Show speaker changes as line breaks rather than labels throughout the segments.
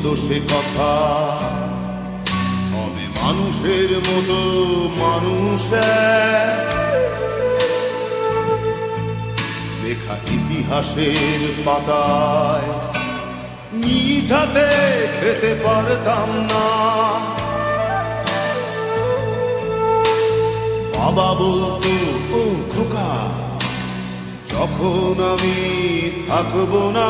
বলতো সে কথা, হবে মানুষের মতো মানুষ লেখা ইতিহাসের পাতায় নিজ হাতে খেতে পারতাম না। বাবা বলতো, ও খোকা, যখন আমি থাকবো না,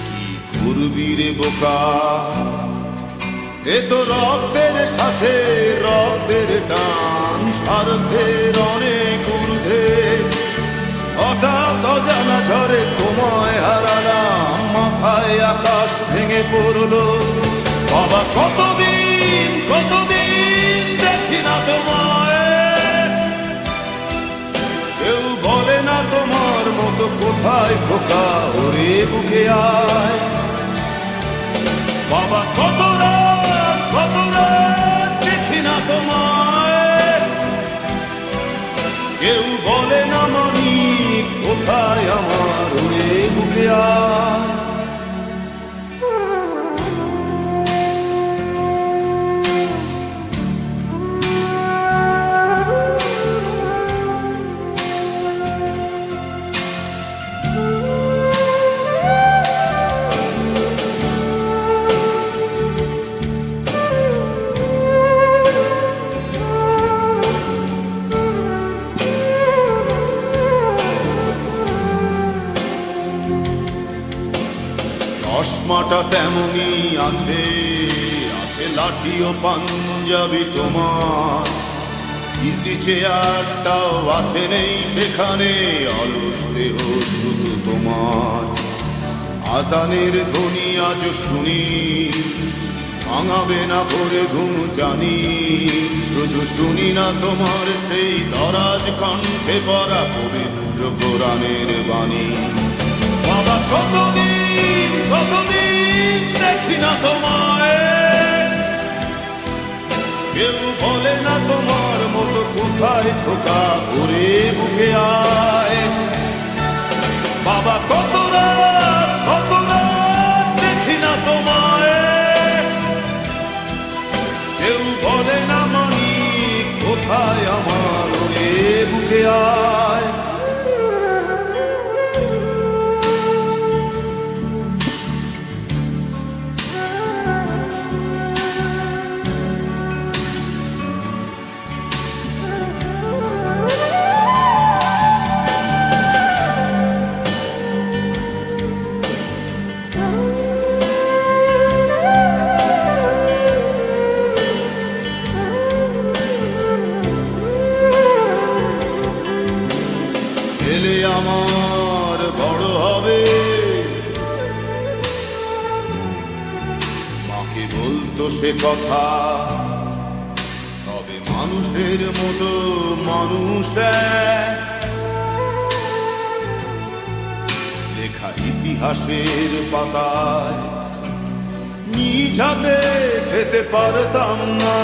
কি করবি রে বোকা, এ তো রক্তের সাথে রক্তের টান, স্বার্থের অনেক ঊর্ধ্বে। হঠাৎ অজানা ঝড়ে তোমায় হারালাম, মাথায় আকাশ ভেঙে পড়লো। বাবা কতদিন কতদিন দেখি না তোমায়, কেউ বলে না তোমার মতো কোথায় খোকা, ওরে বুকে আয়। বাবা কত রাত দেখি না তোমায়, কেউ বলে না মানি কোথায় আমার, ওরে বুকে আয়। চশমাটা তেমনি আছে, আছে লাঠি ও পাঞ্জাবি তোমার, ইজি চেয়ারটাও আছে নেই সেখানে, অলস দেহ শুধু তোমার। আজানের ধ্বনি আজ শুনি, ভাঙাবে না ভোরে ঘুম জানি, শুধু শুনি না তোমার সেই দরাজ কণ্ঠে পড়া পবিত্র কোরআনের বাণী। বাবা কতদিন কতদিন দেখি না তোমায়, কেউ বলে না তোমার মতো কোথায় খোকা, ওরে বুকে আয়। বাবা কত রাত দেখি না তোমায়, কেউ বলে না মানি কোথায় আমার, ওরে বুকে আয়। ছেলে আমার বড় হবে, মাকে বলতো সে কথা, তবে মানুষের মতো মানুষ লেখা ইতিহাসের পাতায় নিজ হাতে খেতে পারতাম না।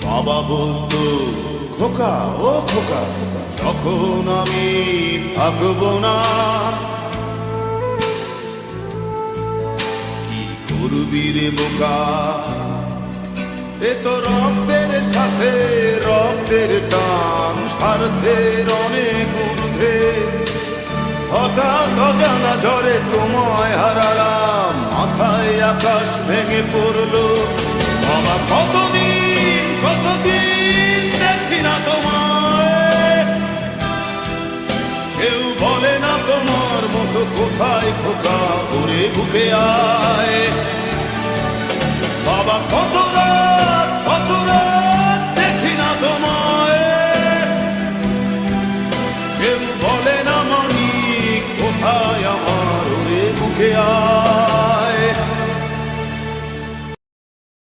বাবা বলতো, খোকা, ও খোকা, যখন আমি থাকবো না, কি করবি রে বোকা, এ তো রক্তের সাথে রক্তের টান, স্বার্থের অনেক ঊর্ধ্বে। হঠাৎ অজানা ঝড়ে তোমায় হারালাম, মাথায় আকাশ ভেঙে পড়লো। বাবা কতদিন কতদিন দেখি না তোমায়, কেউ বলে না তোমার মতো কোথায় খোকা, ওরে বুকে আয়। বাবা কত রাত দেখি না তোমায়, কেউ বলে না মানি কোথায় আমার।